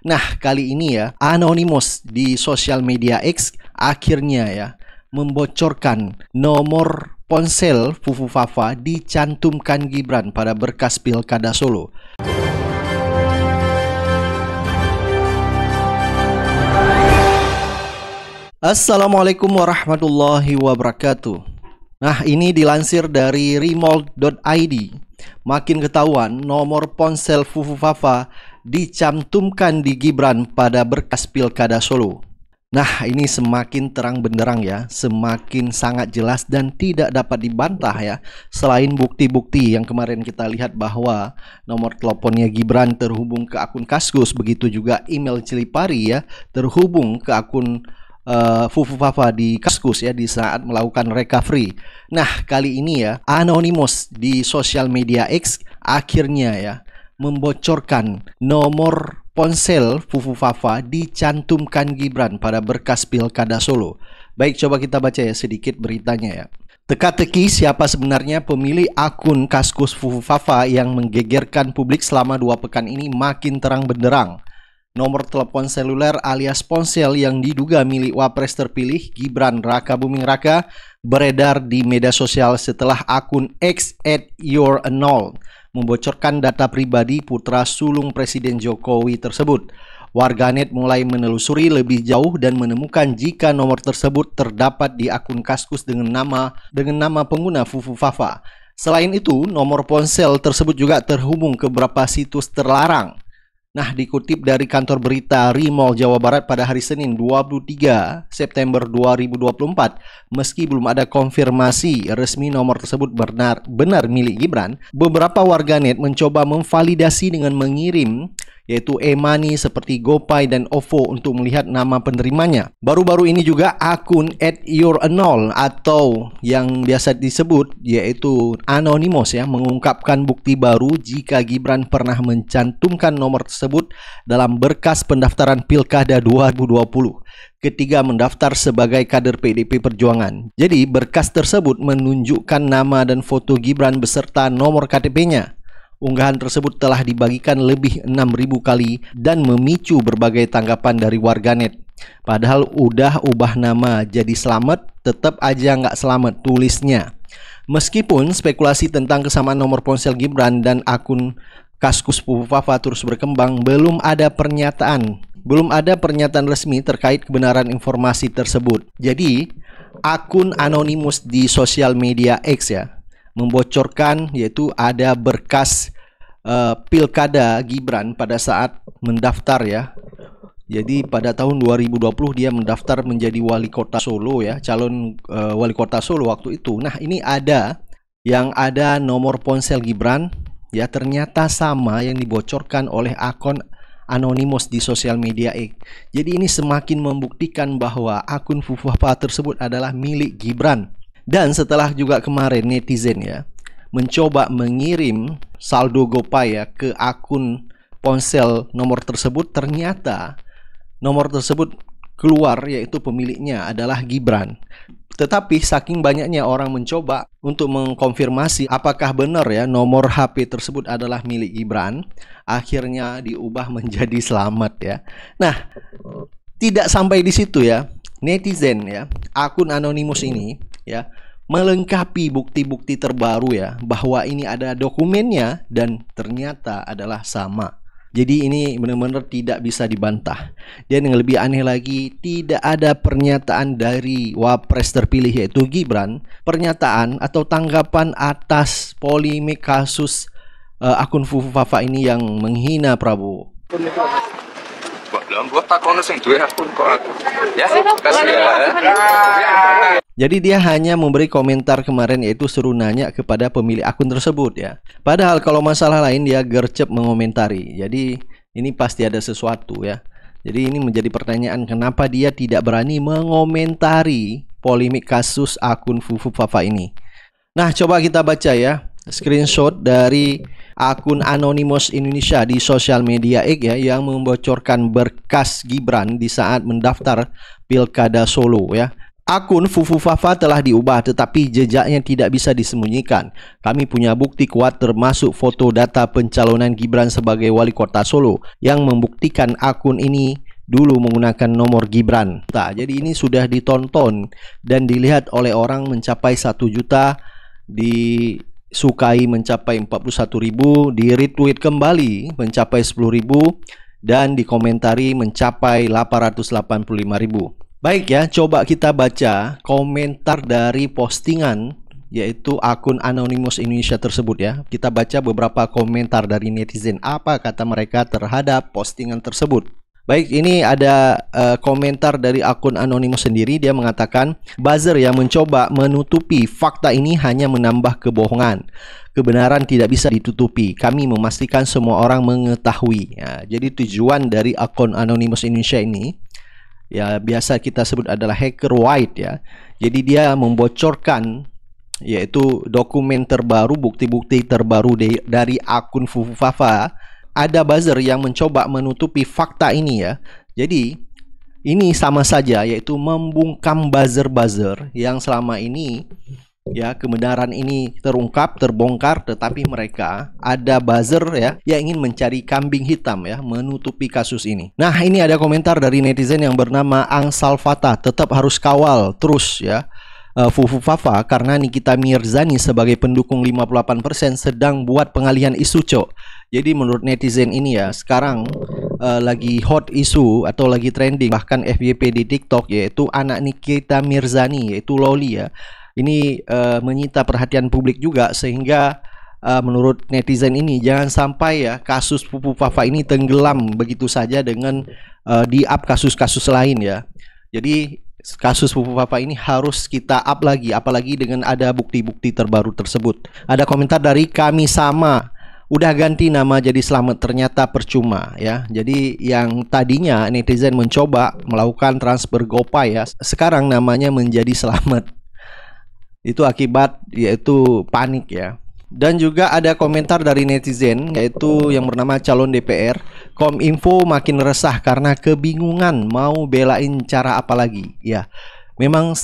Nah, kali ini ya, Anonymous di sosial media X akhirnya ya membocorkan nomor ponsel Fufu Fafa dicantumkan Gibran pada berkas Pilkada Solo. Assalamualaikum warahmatullahi wabarakatuh. Nah, ini dilansir dari remol.id. Makin ketahuan nomor ponsel Fufu Fafa dicantumkan di Gibran pada berkas Pilkada Solo. Nah, ini semakin terang benderang ya, semakin sangat jelas dan tidak dapat dibantah ya. Selain bukti-bukti yang kemarin kita lihat bahwa nomor teleponnya Gibran terhubung ke akun Kaskus, begitu juga email Cilipari ya terhubung ke akun Fufu Fafa di Kaskus ya di saat melakukan recovery. Nah, kali ini ya Anonymous di sosial media X akhirnya ya membocorkan nomor ponsel Fufu Fafa dicantumkan Gibran pada berkas Pilkada Solo. Baik, coba kita baca ya sedikit beritanya ya. Teka-teki siapa sebenarnya pemilik akun Kaskus Fufu Fafa yang menggegerkan publik selama 2 pekan ini makin terang benderang. Nomor telepon seluler alias ponsel yang diduga milik Wapres terpilih Gibran Raka Buming Raka beredar di media sosial setelah akun @youranol membocorkan data pribadi putra sulung Presiden Jokowi tersebut. Warganet mulai menelusuri lebih jauh dan menemukan jika nomor tersebut terdapat di akun Kaskus dengan nama pengguna Fufu Fafa. Selain itu, nomor ponsel tersebut juga terhubung ke beberapa situs terlarang. Nah, dikutip dari kantor berita Remol Jawa Barat pada hari Senin 23 September 2024, meski belum ada konfirmasi resmi nomor tersebut benar milik Gibran, beberapa warganet mencoba memvalidasi dengan mengirim yaitu e-money seperti GoPay dan OVO untuk melihat nama penerimanya. Baru-baru ini juga akun @youranol atau yang biasa disebut yaitu Anonymous ya mengungkapkan bukti baru jika Gibran pernah mencantumkan nomor tersebut dalam berkas pendaftaran Pilkada 2020 ketika mendaftar sebagai kader PDIP Perjuangan. Jadi berkas tersebut menunjukkan nama dan foto Gibran beserta nomor KTP-nya. Unggahan tersebut telah dibagikan lebih 6.000 kali dan memicu berbagai tanggapan dari warganet. Padahal udah ubah nama jadi Slamet, tetap aja nggak selamat tulisnya. Meskipun spekulasi tentang kesamaan nomor ponsel Gibran dan akun Kaskus Fufu Fafa terus berkembang, belum ada pernyataan resmi terkait kebenaran informasi tersebut. Jadi, akun Anonymous di sosial media X ya membocorkan yaitu ada berkas Pilkada Gibran pada saat mendaftar ya. Jadi pada tahun 2020 dia mendaftar menjadi wali kota Solo ya, calon wali kota Solo waktu itu. Nah, ini ada nomor ponsel Gibran ya, ternyata sama yang dibocorkan oleh akun Anonymous di sosial media X. Jadi ini semakin membuktikan bahwa akun Fufu Fafa tersebut adalah milik Gibran. Dan setelah juga kemarin netizen ya mencoba mengirim saldo GoPay ya ke akun ponsel nomor tersebut, ternyata nomor tersebut keluar yaitu pemiliknya adalah Gibran. Tetapi saking banyaknya orang mencoba untuk mengkonfirmasi apakah benar ya nomor HP tersebut adalah milik Gibran, akhirnya diubah menjadi Slamet ya. Nah, tidak sampai di situ ya. Netizen ya, akun Anonymous ini ya melengkapi bukti-bukti terbaru ya bahwa ini ada dokumennya dan ternyata adalah sama. Jadi ini benar-benar tidak bisa dibantah. Dan yang lebih aneh lagi, tidak ada pernyataan dari Wapres terpilih yaitu Gibran, pernyataan atau tanggapan atas polemik kasus akun Fufu Fafa ini yang menghina Prabowo. Jadi dia hanya memberi komentar kemarin yaitu suruh nanya kepada pemilik akun tersebut ya. Padahal kalau masalah lain dia gercep mengomentari. Jadi ini pasti ada sesuatu ya. Jadi ini menjadi pertanyaan kenapa dia tidak berani mengomentari polemik kasus akun Fufu Fafa ini. Nah, coba kita baca ya screenshot dari akun Anonymous Indonesia di sosial media X ya yang membocorkan berkas Gibran di saat mendaftar Pilkada Solo ya. Akun Fufu Fafa telah diubah tetapi jejaknya tidak bisa disembunyikan. Kami punya bukti kuat termasuk foto data pencalonan Gibran sebagai wali kota Solo yang membuktikan akun ini dulu menggunakan nomor Gibran. Jadi ini sudah ditonton dan dilihat oleh orang mencapai 1 juta, disukai mencapai 41.000, di retweet kembali mencapai 10.000 dan dikomentari mencapai 885.000. Baik ya, coba kita baca komentar dari postingan yaitu akun Anonymous Indonesia tersebut ya. Kita baca beberapa komentar dari netizen, apa kata mereka terhadap postingan tersebut. Baik, ini ada komentar dari akun Anonymous sendiri. Dia mengatakan, buzzer yang mencoba menutupi fakta ini hanya menambah kebohongan. Kebenaran tidak bisa ditutupi. Kami memastikan semua orang mengetahui. Ya, jadi tujuan dari akun Anonymous Indonesia ini, ya biasa kita sebut adalah hacker white ya. Jadi dia membocorkan yaitu dokumen terbaru, bukti-bukti terbaru dari akun Fufu Fafa. Ada buzzer yang mencoba menutupi fakta ini ya. Jadi ini sama saja yaitu membungkam buzzer-buzzer yang selama ini ya kebenaran ini terungkap, terbongkar, tetapi mereka ada buzzer ya yang ingin mencari kambing hitam ya, menutupi kasus ini. Nah, ini ada komentar dari netizen yang bernama Angsal Fatah, tetap harus kawal terus ya Fufu Fafa karena Nikita Mirzani sebagai pendukung 58% sedang buat pengalihan isu, cok. Jadi menurut netizen ini ya, sekarang lagi hot isu atau lagi trending bahkan FYP di TikTok yaitu anak Nikita Mirzani yaitu Loli ya. Ini menyita perhatian publik juga sehingga menurut netizen ini jangan sampai ya kasus Fufu Fafa ini tenggelam begitu saja dengan di-up kasus-kasus lain ya. Jadi kasus Fufu Fafa ini harus kita up lagi, apalagi dengan ada bukti-bukti terbaru tersebut. Ada komentar dari Kami Sama, udah ganti nama jadi Selamat, ternyata percuma ya. Jadi yang tadinya netizen mencoba melakukan transfer GoPay ya, sekarang namanya menjadi Selamat. Itu akibat yaitu panik ya. Dan juga ada komentar dari netizen yaitu yang bernama calon DPR, Kominfo makin resah karena kebingungan mau belain cara apa lagi ya. Memang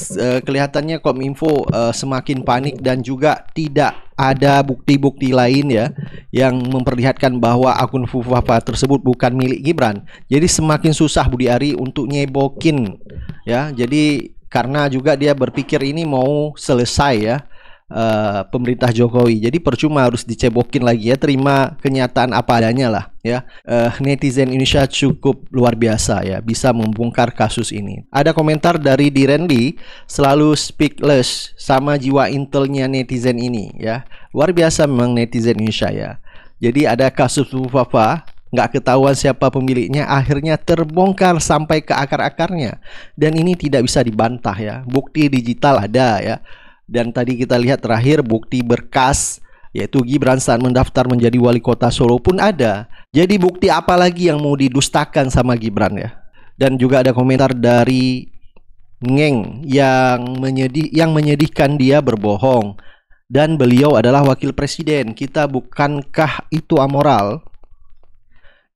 kelihatannya Kominfo semakin panik dan juga tidak ada bukti-bukti lain ya yang memperlihatkan bahwa akun Fufu Fafa tersebut bukan milik Gibran. Jadi semakin susah Budi Ari untuk nyebokin ya. Jadi karena juga dia berpikir ini mau selesai ya pemerintah Jokowi, jadi percuma harus dicebokin lagi ya, terima kenyataan apa adanya lah ya. Netizen Indonesia cukup luar biasa ya, bisa membongkar kasus ini. Ada komentar dari Direnli, selalu speechless sama jiwa intelnya netizen ini ya, luar biasa memang netizen Indonesia ya. Jadi ada kasus Fufu Fafa, nggak ketahuan siapa pemiliknya, akhirnya terbongkar sampai ke akar-akarnya dan ini tidak bisa dibantah ya, bukti digital ada ya. Dan tadi kita lihat terakhir bukti berkas yaitu Gibran saat mendaftar menjadi wali kota Solo pun ada. Jadi bukti apa lagi yang mau didustakan sama Gibran ya. Dan juga ada komentar dari Ngeng yang menyedihkan dia berbohong dan beliau adalah wakil presiden. Kita bukankah itu amoral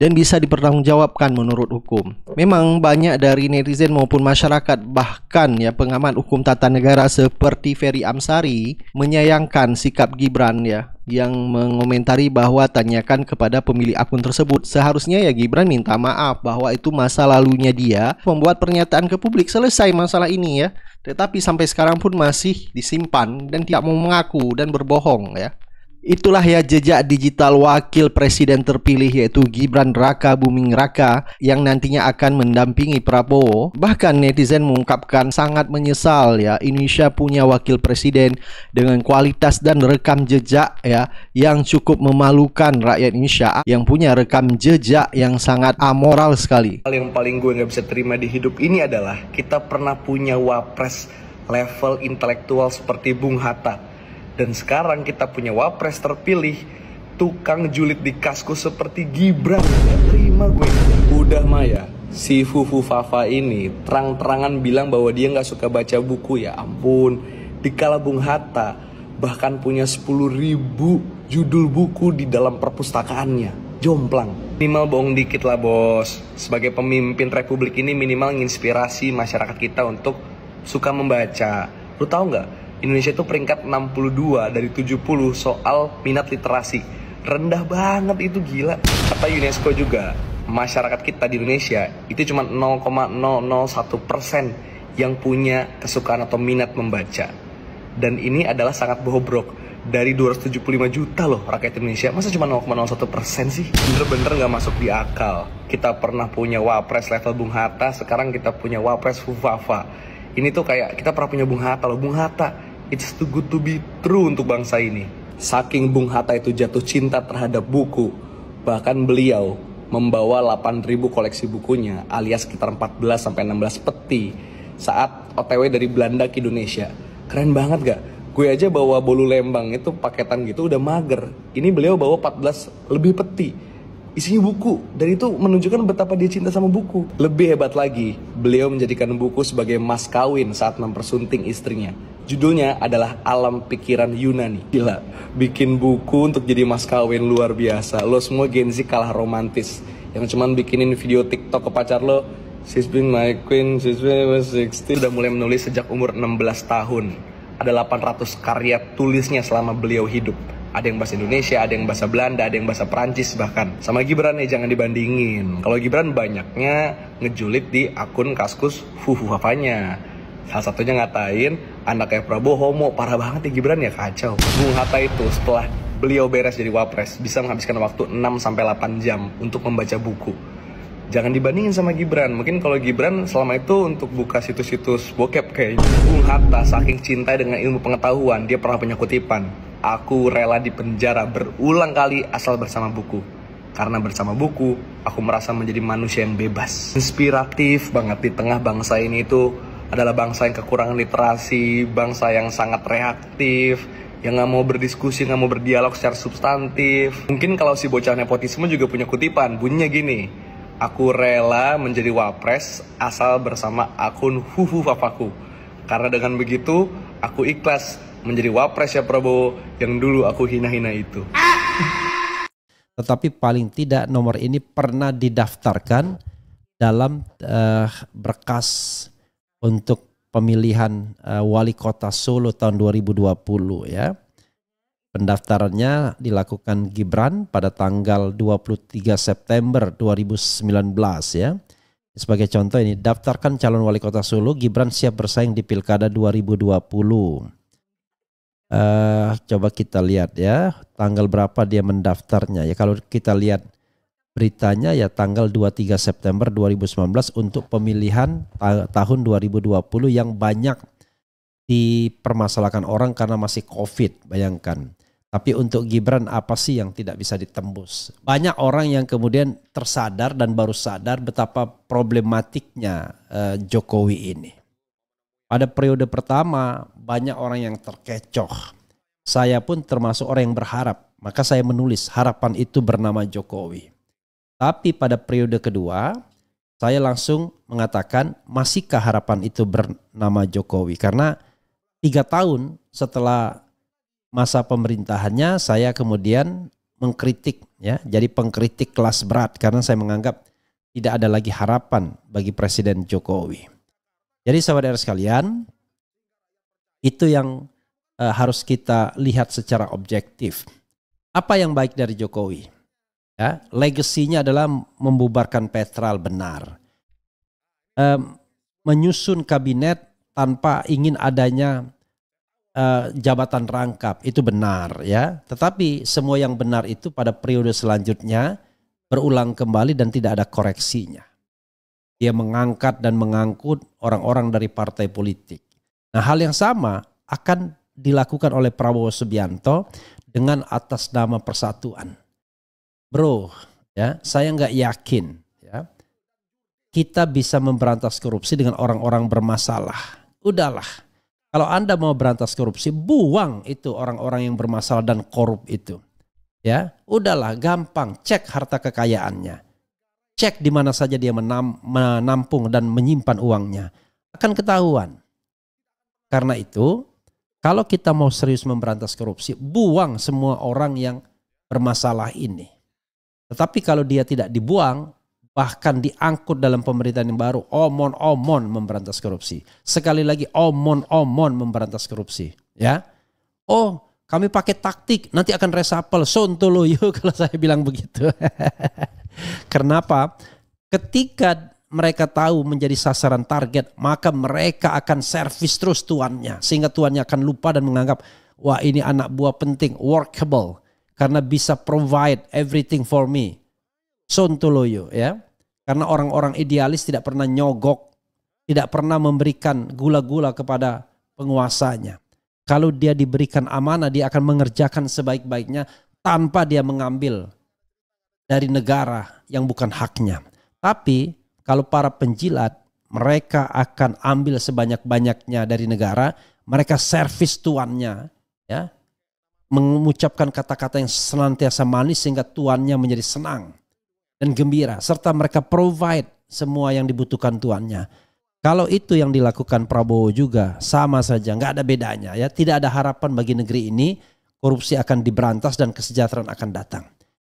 dan bisa dipertanggungjawabkan menurut hukum. Memang banyak dari netizen maupun masyarakat, bahkan ya pengamat hukum tata negara seperti Ferry Amsari menyayangkan sikap Gibran ya, yang mengomentari bahwa tanyakan kepada pemilik akun tersebut. Seharusnya ya Gibran minta maaf bahwa itu masa lalunya dia, membuat pernyataan ke publik, selesai masalah ini ya. Tetapi sampai sekarang pun masih disimpan dan tidak mau mengaku dan berbohong ya. Itulah ya jejak digital wakil presiden terpilih yaitu Gibran Raka Buming Raka yang nantinya akan mendampingi Prabowo. Bahkan netizen mengungkapkan sangat menyesal ya Indonesia punya wakil presiden dengan kualitas dan rekam jejak ya yang cukup memalukan. Rakyat Indonesia yang punya rekam jejak yang sangat amoral sekali. Hal yang paling gue gak bisa terima di hidup ini adalah kita pernah punya wapres level intelektual seperti Bung Hatta. Dan sekarang kita punya wapres terpilih tukang julid di kaskus seperti Gibran. Gak terima gue. Udah Maya, si Fufu Fafa ini terang-terangan bilang bahwa dia gak suka baca buku. Ya ampun, dikala Bung Hatta bahkan punya 10.000 judul buku di dalam perpustakaannya. Jomplang. Minimal bohong dikit lah bos. Sebagai pemimpin republik ini minimal menginspirasi masyarakat kita untuk suka membaca. Lu tahu nggak? Indonesia itu peringkat 62 dari 70 soal minat literasi. Rendah banget itu, gila. Kata UNESCO juga, masyarakat kita di Indonesia itu cuma 0,001% yang punya kesukaan atau minat membaca. Dan ini adalah sangat bobrok. Dari 275 juta loh rakyat Indonesia, masa cuma 0,01% sih? Bener-bener gak masuk di akal. Kita pernah punya wapres level Bung Hatta, sekarang kita punya wapres Fufafa. Ini tuh kayak kita pernah punya Bung Hatta loh. Bung Hatta, it's too good to be true untuk bangsa ini. Saking Bung Hatta itu jatuh cinta terhadap buku, bahkan beliau membawa 8.000 koleksi bukunya, alias sekitar 14-16 peti, saat OTW dari Belanda ke Indonesia. Keren banget gak? Gue aja bawa bolu Lembang itu paketan gitu udah mager. Ini beliau bawa 14 lebih peti. Isinya buku. Dan itu menunjukkan betapa dia cinta sama buku. Lebih hebat lagi, beliau menjadikan buku sebagai mas kawin saat mempersunting istrinya. Judulnya adalah Alam Pikiran Yunani. Gila, bikin buku untuk jadi mas kawin luar biasa. Lo semua Gen Z kalah romantis. Yang cuman bikinin video TikTok ke pacar lo, she's been my queen, she's been my 60. Udah mulai menulis sejak umur 16 tahun. Ada 800 karya tulisnya selama beliau hidup. Ada yang bahasa Indonesia, ada yang bahasa Belanda, ada yang bahasa Perancis bahkan. Sama Gibran nih jangan dibandingin. Kalau Gibran banyaknya ngejulit di akun Kaskus Fufufafanya. Salah satunya ngatain anaknya Prabowo homo. Parah banget ya Gibran ya, kacau. Bung Hatta itu setelah beliau beres jadi wapres bisa menghabiskan waktu 6-8 jam untuk membaca buku. Jangan dibandingin sama Gibran. Mungkin kalau Gibran selama itu untuk buka situs-situs bokep kayaknya. Bung Hatta saking cinta dengan ilmu pengetahuan, dia pernah punya kutipan, aku rela dipenjara berulang kali asal bersama buku. Karena bersama buku, aku merasa menjadi manusia yang bebas. Inspiratif banget di tengah bangsa ini itu adalah bangsa yang kekurangan literasi, bangsa yang sangat reaktif, yang gak mau berdiskusi, gak mau berdialog secara substantif. Mungkin kalau si bocah nepotisme juga punya kutipan, bunyinya gini, aku rela menjadi wapres asal bersama akun Fufufafaku. Karena dengan begitu, aku ikhlas menjadi wapres ya Prabowo yang dulu aku hina-hina itu. Tetapi paling tidak nomor ini pernah didaftarkan dalam berkas untuk pemilihan wali kota Solo tahun 2020 ya. Pendaftarannya dilakukan Gibran pada tanggal 23 September 2019 ya. Sebagai contoh ini, daftarkan calon wali kota Solo, Gibran siap bersaing di Pilkada 2020. Coba kita lihat ya, tanggal berapa dia mendaftarnya ya. Kalau kita lihat beritanya ya tanggal 23 September 2019 untuk pemilihan tahun 2020 yang banyak dipermasalahkan orang karena masih COVID, bayangkan. Tapi untuk Gibran apa sih yang tidak bisa ditembus? Banyak orang yang kemudian tersadar dan baru sadar betapa problematiknya Jokowi ini. Pada periode pertama banyak orang yang terkecoh. Saya pun termasuk orang yang berharap. Maka saya menulis harapan itu bernama Jokowi. Tapi pada periode kedua saya langsung mengatakan masihkah harapan itu bernama Jokowi? Karena 3 tahun setelah masa pemerintahannya saya kemudian mengkritik ya, jadi pengkritik kelas berat karena saya menganggap tidak ada lagi harapan bagi Presiden Jokowi. Jadi saudara sekalian, itu yang harus kita lihat secara objektif. Apa yang baik dari Jokowi? Ya, legasinya adalah membubarkan Petral, benar. Menyusun kabinet tanpa ingin adanya jabatan rangkap, itu benar ya. Tetapi semua yang benar itu pada periode selanjutnya berulang kembali dan tidak ada koreksinya. Dia mengangkat dan mengangkut orang-orang dari partai politik. Nah, hal yang sama akan dilakukan oleh Prabowo Subianto dengan atas nama persatuan. Bro, ya, saya nggak yakin ya kita bisa memberantas korupsi dengan orang-orang bermasalah. Udahlah. Kalau Anda mau berantas korupsi, buang itu orang-orang yang bermasalah dan korup itu. Ya, udahlah, gampang, cek harta kekayaannya. Cek di mana saja dia menampung dan menyimpan uangnya. Akan ketahuan. Karena itu, kalau kita mau serius memberantas korupsi, buang semua orang yang bermasalah ini. Tetapi kalau dia tidak dibuang, bahkan diangkut dalam pemerintahan yang baru, omon-omon memberantas korupsi. Sekali lagi omon-omon memberantas korupsi. Ya, oh kami pakai taktik, nanti akan resapel, sontoloyo kalau saya bilang begitu. Kenapa? Ketika mereka tahu menjadi sasaran target, maka mereka akan servis terus tuannya. Sehingga tuannya akan lupa dan menganggap, wah ini anak buah penting, workable. Karena bisa provide everything for me. Sontoloyo ya. Karena orang-orang idealis tidak pernah nyogok, tidak pernah memberikan gula-gula kepada penguasanya. Kalau dia diberikan amanah, dia akan mengerjakan sebaik-baiknya tanpa dia mengambil dari negara yang bukan haknya. Tapi kalau para penjilat, mereka akan ambil sebanyak-banyaknya dari negara, mereka servis tuannya, ya, mengucapkan kata-kata yang senantiasa manis sehingga tuannya menjadi senang dan gembira, serta mereka provide semua yang dibutuhkan tuannya. Kalau itu yang dilakukan Prabowo juga sama saja, nggak ada bedanya, ya. Tidak ada harapan bagi negeri ini, korupsi akan diberantas dan kesejahteraan akan datang.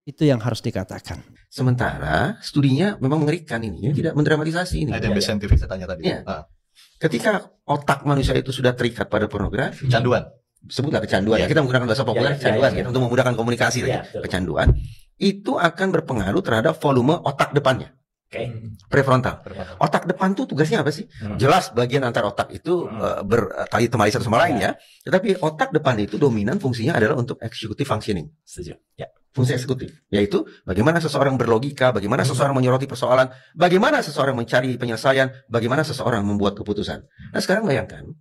Itu yang harus dikatakan. Sementara studinya memang mengerikan ini, tidak mendramatisasi ini. Ada yang saintifik saya tanya tadi. Ya. Ketika otak manusia itu sudah terikat pada pornografi, Kecanduan. sebutlah kecanduan. Kita menggunakan bahasa populer kecanduan ya, untuk memudahkan komunikasi. Kecanduan itu akan berpengaruh terhadap volume otak depannya. Prefrontal. Otak depan tuh tugasnya apa sih? Jelas bagian antar otak itu bertali temali satu sama lain ya. Tetapi otak depan itu dominan fungsinya adalah untuk executive functioning. Setuju. Ya. Fungsi eksekutif, yaitu bagaimana seseorang berlogika, bagaimana seseorang menyoroti persoalan, bagaimana seseorang mencari penyelesaian, bagaimana seseorang membuat keputusan. Nah sekarang bayangkan,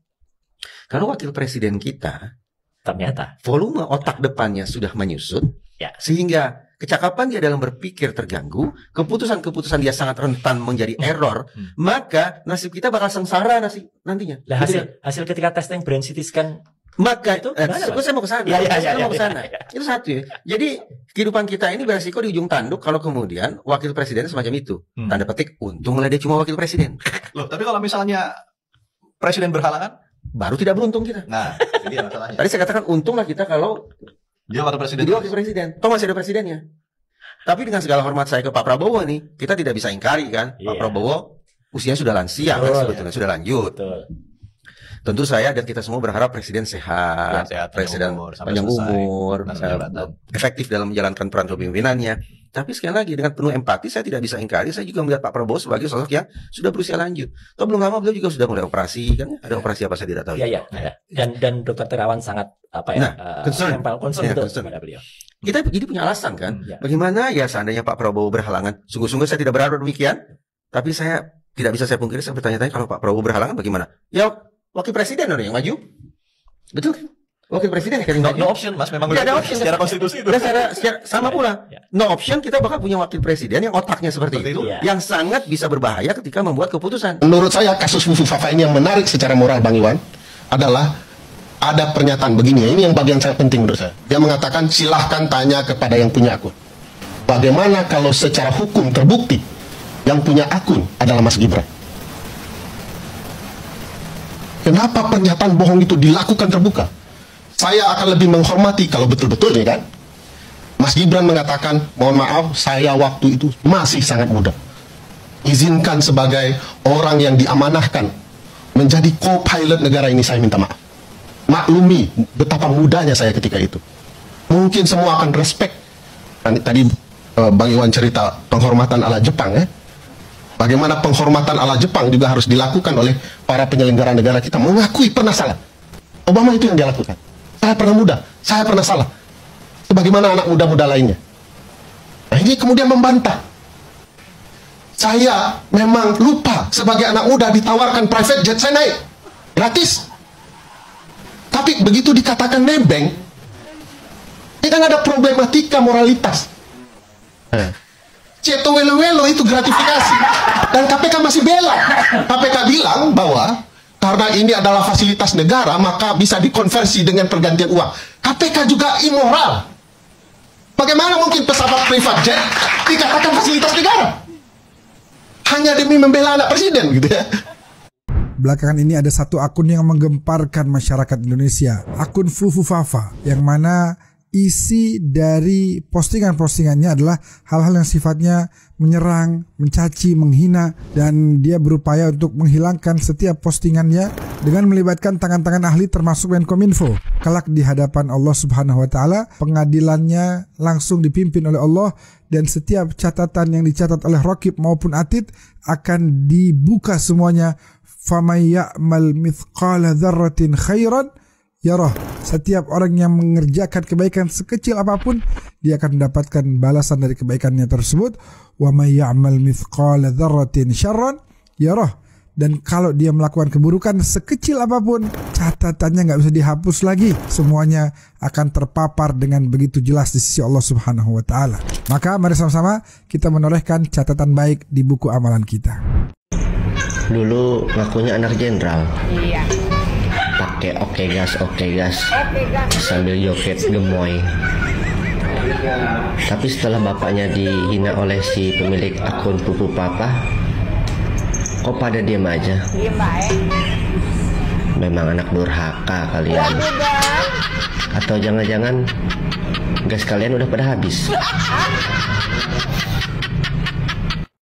kalau wakil presiden kita Ternyata volume otak depannya sudah menyusut, ya, sehingga kecakapan dia dalam berpikir terganggu, keputusan-keputusan dia sangat rentan menjadi error, maka nasib kita bakal sengsara nantinya. Lah, hasil ketika testing brain CT scan maka itu saya mau ke sana. Saya mau ke sana. Itu satu ya. Jadi kehidupan kita ini beresiko di ujung tanduk kalau kemudian wakil presiden semacam itu. Tanda petik, untunglah dia cuma wakil presiden. Loh, tapi kalau misalnya presiden berhalangan, baru tidak beruntung kita. Nah, ini masalahnya. Tadi saya katakan untunglah kita kalau dia wakil presiden. Dia wakil presiden. Toh masih ada presidennya. Tapi dengan segala hormat saya ke Pak Prabowo nih, kita tidak bisa ingkari kan, Pak Prabowo usianya sudah lansia kan sebetulnya, sudah lanjut. Tentu saya dan kita semua berharap presiden sehat, presiden panjang umur, efektif dalam menjalankan peran kepemimpinannya. Tapi sekali lagi dengan penuh empati saya tidak bisa ingkari, saya juga melihat Pak Prabowo sebagai sosok yang sudah berusia lanjut. Toh belum lama beliau juga sudah mulai operasi kan? Ada operasi apa saya tidak tahu. Iya, ada. Dan Dokter Terawan sangat concern kepada beliau. Kita jadi punya alasan kan? Bagaimana ya seandainya Pak Prabowo berhalangan? Sungguh-sungguh saya tidak berharap demikian. Tapi saya tidak bisa saya pungkiri, saya bertanya-tanya kalau Pak Prabowo berhalangan bagaimana? Ya wakil presiden yang maju, betul kan? Wakil presiden yang maju. No option, Mas, memang ada option secara konstitusi itu. Secara sama pula. No option, kita bakal punya wakil presiden yang otaknya seperti itu, yang sangat bisa berbahaya ketika membuat keputusan. Menurut saya kasus Fufu Fafa ini yang menarik secara moral, Bang Iwan, adalah ada pernyataan begini. Ini yang bagian sangat penting menurut saya. Dia mengatakan silahkan tanya kepada yang punya akun. Bagaimana kalau secara hukum terbukti yang punya akun adalah Mas Gibran? Kenapa pernyataan bohong itu dilakukan terbuka? Saya akan lebih menghormati kalau betul-betul nih kan, Mas Gibran mengatakan, mohon maaf, saya waktu itu masih sangat muda. Izinkan sebagai orang yang diamanahkan menjadi co-pilot negara ini, saya minta maaf. Maklumi betapa mudanya saya ketika itu. Mungkin semua akan respect. Tadi Bang Iwan cerita penghormatan ala Jepang ya. Bagaimana penghormatan ala Jepang juga harus dilakukan oleh para penyelenggara negara kita. Mengakui pernah salah. Obama itu yang dia lakukan. Saya pernah muda, saya pernah salah. Sebagaimana anak muda-muda lainnya. Nah ini kemudian membantah. Saya memang lupa sebagai anak muda ditawarkan private jet, saya naik. Gratis. Tapi begitu dikatakan nebeng, ini kan ada problematika moralitas. Ceto welo-welo itu gratifikasi. Dan KPK masih bela. KPK bilang bahwa karena ini adalah fasilitas negara, maka bisa dikonversi dengan pergantian uang. KPK juga immoral. Bagaimana mungkin pesawat private jet dikatakan fasilitas negara? Hanya demi membela anak presiden gitu ya. Belakangan ini ada satu akun yang menggemparkan masyarakat Indonesia. Akun Fufu Fafa, yang mana isi dari postingan-postingannya adalah hal-hal yang sifatnya menyerang, mencaci, menghina, dan dia berupaya untuk menghilangkan setiap postingannya dengan melibatkan tangan-tangan ahli termasuk Menkominfo. Kelak di hadapan Allah Subhanahu wa taala, pengadilannya langsung dipimpin oleh Allah dan setiap catatan yang dicatat oleh Raqib maupun Atid akan dibuka semuanya. Famay ya'mal mithqala dzarratin khairan yarah. Setiap orang yang mengerjakan kebaikan sekecil apapun, dia akan mendapatkan balasan dari kebaikannya tersebut. Wa may ya'mal mithqala dzarratin syarran yarah. Dan kalau dia melakukan keburukan sekecil apapun, catatannya nggak bisa dihapus lagi. Semuanya akan terpapar dengan begitu jelas di sisi Allah Subhanahu wa taala. Maka mari sama-sama kita menorehkan catatan baik di buku amalan kita. Dulu ngakunya anak jenderal. Iya. Pakai oke gas sambil joget gemoy. Tapi setelah bapaknya dihina oleh si pemilik akun Pupu Papa, kok pada diam aja? Diam baik. Memang anak durhaka kalian. Atau jangan-jangan gas kalian udah pada habis?